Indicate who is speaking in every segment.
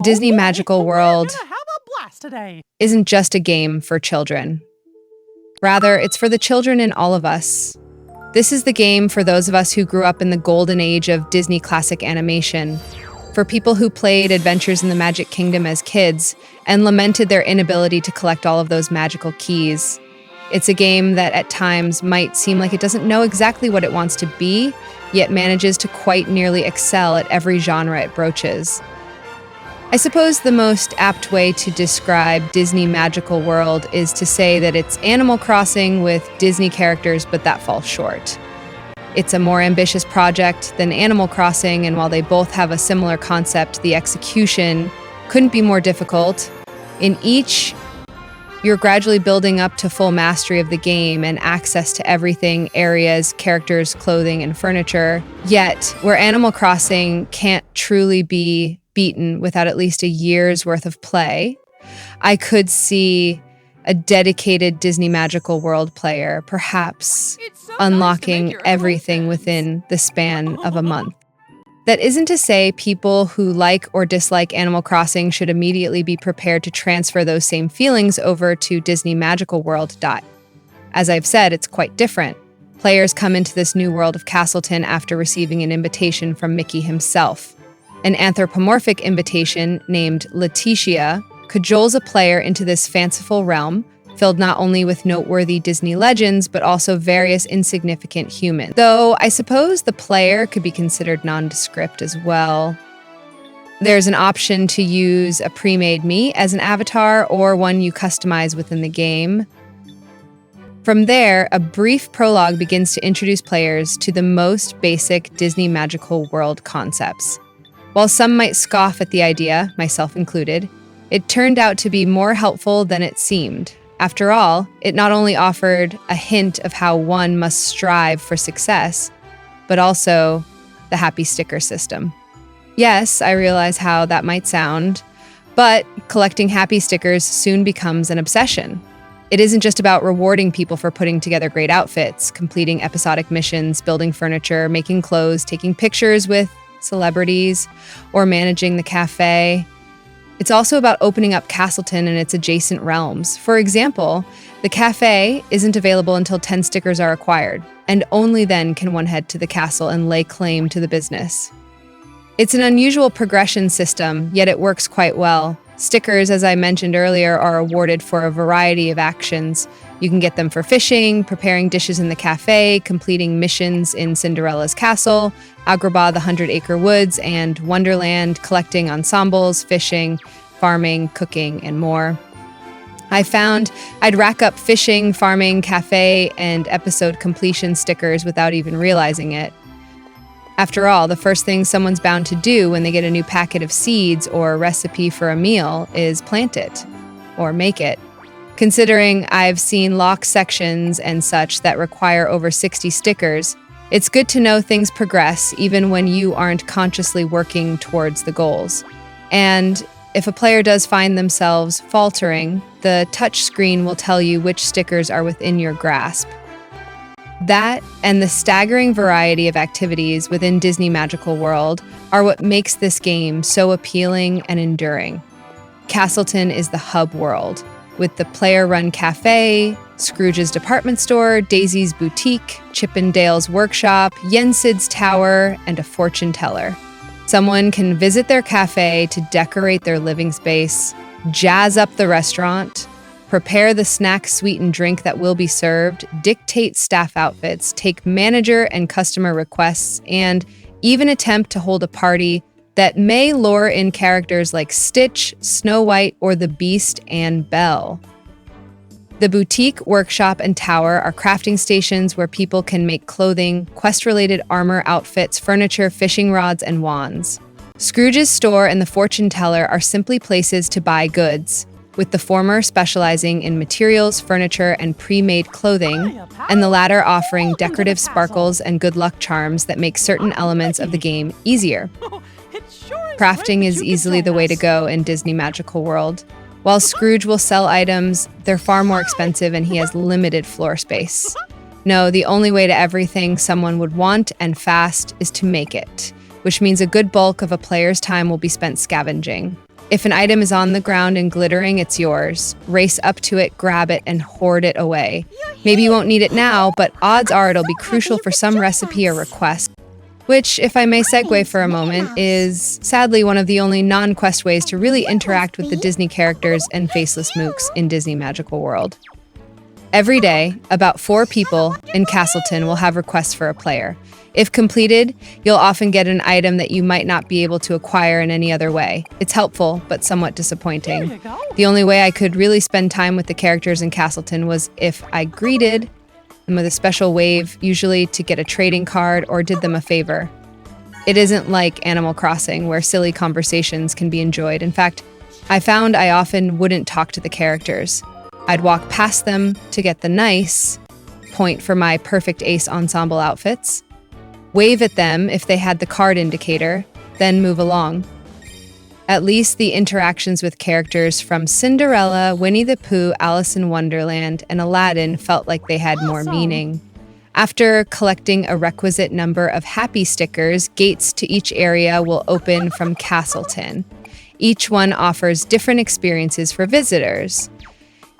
Speaker 1: Dizunī Majikku World isn't just a game for children. Rather, it's for the children in all of us. This is the game for those of us who grew up in the golden age of Disney classic animation, for people who played Adventures in the Magic Kingdom as kids and lamented their inability to collect all of those magical keys. It's a game that at times might seem like it doesn't know exactly what it wants to be, yet manages to quite nearly excel at every genre it broaches. I suppose the most apt way to describe Dizunī Majikku World is to say that it's Animal Crossing with Disney characters, but that falls short. It's a more ambitious project than Animal Crossing, and while they both have a similar concept, the execution couldn't be more difficult. In each, you're gradually building up to full mastery of the game and access to everything, areas, characters, clothing, and furniture. Yet, where Animal Crossing can't truly be beaten without at least a year's worth of play, I could see a dedicated Dizunī Majikku World player perhaps unlocking everything within the span of a month. That isn't to say people who like or dislike Animal Crossing should immediately be prepared to transfer those same feelings over to Dizunī Majikku World. As I've said, it's quite different. Players come into this new world of Castleton after receiving an invitation from Mickey himself. An anthropomorphic invitation named Letitia cajoles a player into this fanciful realm, filled not only with noteworthy Disney legends, but also various insignificant humans. Though I suppose the player could be considered nondescript as well. There's an option to use a pre-made me as an avatar or one you customize within the game. From there, a brief prologue begins to introduce players to the most basic Dizunī Majikku World concepts. While some might scoff at the idea, myself included, it turned out to be more helpful than it seemed. After all, it not only offered a hint of how one must strive for success, but also the happy sticker system. Yes, I realize how that might sound, but collecting happy stickers soon becomes an obsession. It isn't just about rewarding people for putting together great outfits, completing episodic missions, building furniture, making clothes, taking pictures with celebrities, or managing the cafe. It's also about opening up Castleton and its adjacent realms. For example, the cafe isn't available until 10 stickers are acquired, and only then can one head to the castle and lay claim to the business. It's an unusual progression system, yet it works quite well. Stickers, as I mentioned earlier, are awarded for a variety of actions. You can get them for fishing, preparing dishes in the cafe, completing missions in Cinderella's castle, Agrabah the 100-acre woods, and Wonderland, collecting ensembles, fishing, farming, cooking, and more. I found I'd rack up fishing, farming, cafe, and episode completion stickers without even realizing it. After all, the first thing someone's bound to do when they get a new packet of seeds or a recipe for a meal is plant it, or make it. Considering I've seen lock sections and such that require over 60 stickers, it's good to know things progress even when you aren't consciously working towards the goals. And if a player does find themselves faltering, the touch screen will tell you which stickers are within your grasp. That and the staggering variety of activities within Dizunī Majikku World are what makes this game so appealing and enduring. Castleton is the hub world, with the player-run cafe, Scrooge's department store, Daisy's boutique, Chip and Dale's workshop, Yensid's tower, and a fortune teller. Someone can visit their cafe to decorate their living space, jazz up the restaurant, prepare the snack, sweet, and drink that will be served, dictate staff outfits, take manager and customer requests, and even attempt to hold a party that may lure in characters like Stitch, Snow White, or the Beast and Belle. The boutique, workshop, and tower are crafting stations where people can make clothing, quest-related armor, outfits, furniture, fishing rods, and wands. Scrooge's store and the fortune teller are simply places to buy goods, with the former specializing in materials, furniture, and pre-made clothing, and the latter offering decorative sparkles and good luck charms that make certain elements of the game easier. Crafting is easily the way to go in Dizunī Majikku World. While Scrooge will sell items, they're far more expensive and he has limited floor space. No, the only way to everything someone would want and fast is to make it, which means a good bulk of a player's time will be spent scavenging. If an item is on the ground and glittering, it's yours. Race up to it, grab it, and hoard it away. Maybe you won't need it now, but odds are it'll be crucial for some recipe or request. Which, if I may segue for a moment, is sadly one of the only non-quest ways to really interact with the Disney characters and faceless mooks in Disney Magical World. Every day, about 4 people in Castleton will have requests for a player. If completed, you'll often get an item that you might not be able to acquire in any other way. It's helpful, but somewhat disappointing. The only way I could really spend time with the characters in Castleton was if I greeted them with a special wave, usually to get a trading card, or did them a favor. It isn't like Animal Crossing, where silly conversations can be enjoyed. In fact, I found I often wouldn't talk to the characters. I'd walk past them to get the nice point for my perfect ace ensemble outfits, wave at them if they had the card indicator, then move along. At least the interactions with characters from Cinderella, Winnie the Pooh, Alice in Wonderland, and Aladdin felt like they had more meaning. After collecting a requisite number of happy stickers, gates to each area will open from Castleton. Each one offers different experiences for visitors.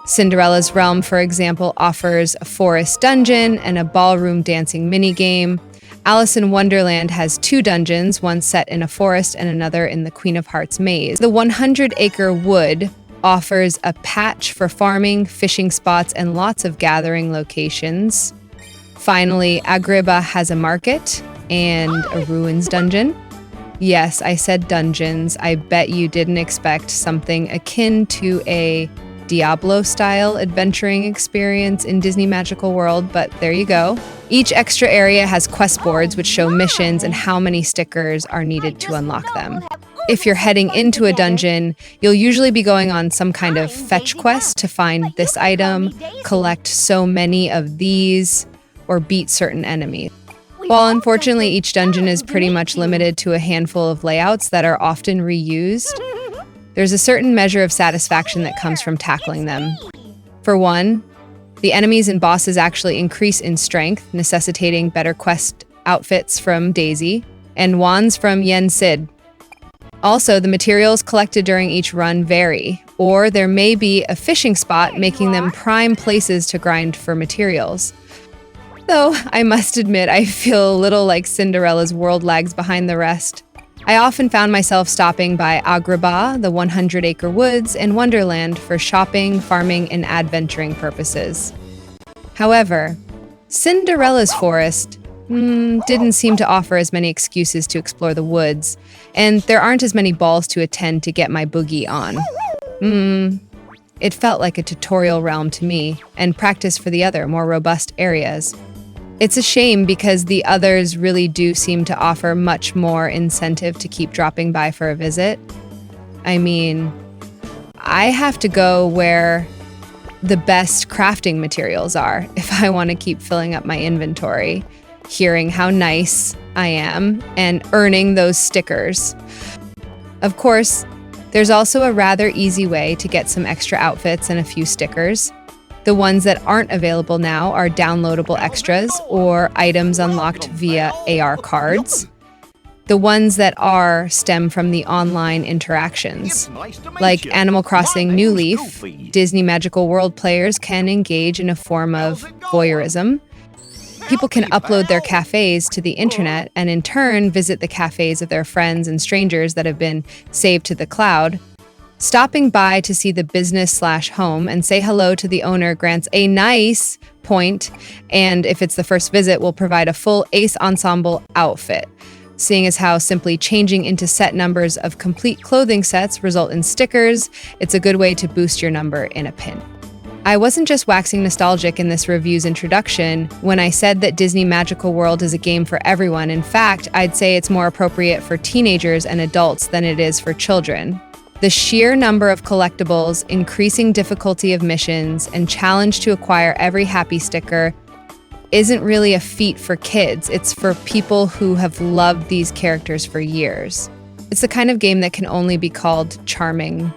Speaker 1: Cinderella's Realm, for example, offers a forest dungeon and a ballroom dancing minigame. Alice in Wonderland has 2 dungeons, one set in a forest and another in the Queen of Hearts maze. The 100-acre wood offers a patch for farming, fishing spots, and lots of gathering locations. Finally, Agrabah has a market and a ruins dungeon. Yes, I said dungeons. I bet you didn't expect something akin to a Diablo-style adventuring experience in Disney Magical World, but there you go. Each extra area has quest boards which show missions and how many stickers are needed to unlock them. If you're heading into a dungeon, you'll usually be going on some kind of fetch quest to find this item, collect so many of these, or beat certain enemies. While unfortunately each dungeon is pretty much limited to a handful of layouts that are often reused, there's a certain measure of satisfaction that comes from tackling them. For one, the enemies and bosses actually increase in strength, necessitating better quest outfits from Daisy and wands from h.a.n.d. Also, the materials collected during each run vary, or there may be a fishing spot, making them prime places to grind for materials. Though, I must admit, I feel a little like Cinderella's world lags behind the rest. I often found myself stopping by Agrabah, the 100-acre woods, and Wonderland for shopping, farming, and adventuring purposes. However, Cinderella's forest didn't seem to offer as many excuses to explore the woods, and there aren't as many balls to attend to get my boogie on. It felt like a tutorial realm to me, and practice for the other, more robust areas. It's a shame because the others really do seem to offer much more incentive to keep dropping by for a visit. I mean, I have to go where the best crafting materials are if I want to keep filling up my inventory, hearing how nice I am, and earning those stickers. Of course, there's also a rather easy way to get some extra outfits and a few stickers. The ones that aren't available now are downloadable extras or items unlocked via AR cards. The ones that are stem from the online interactions. Like Animal Crossing New Leaf, Disney Magical World players can engage in a form of voyeurism. People can upload their cafes to the internet and in turn visit the cafes of their friends and strangers that have been saved to the cloud. Stopping by to see the business/home and say hello to the owner grants a nice point, and if it's the first visit, will provide a full ace ensemble outfit. Seeing as how simply changing into set numbers of complete clothing sets result in stickers, it's a good way to boost your number in a pin. I wasn't just waxing nostalgic in this review's introduction when I said that Disney Magical World is a game for everyone. In fact, I'd say it's more appropriate for teenagers and adults than it is for children. The sheer number of collectibles, increasing difficulty of missions, and challenge to acquire every happy sticker isn't really a feat for kids. It's for people who have loved these characters for years. It's the kind of game that can only be called charming.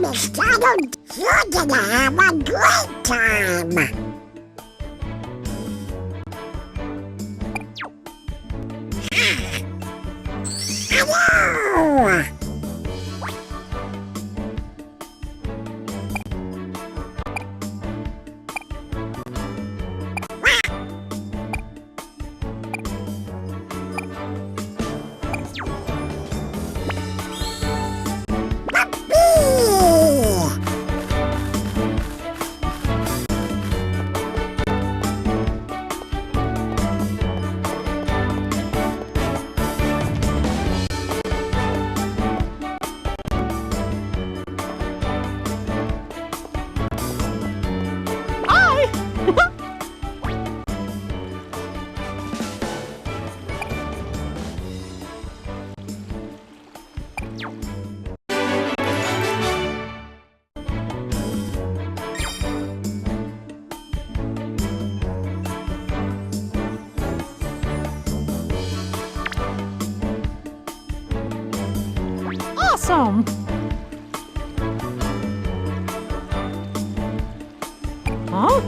Speaker 2: is Donald. You're gonna have a great time. Hello!
Speaker 3: Awesome! Huh?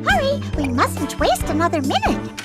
Speaker 2: Hurry, we mustn't waste another minute.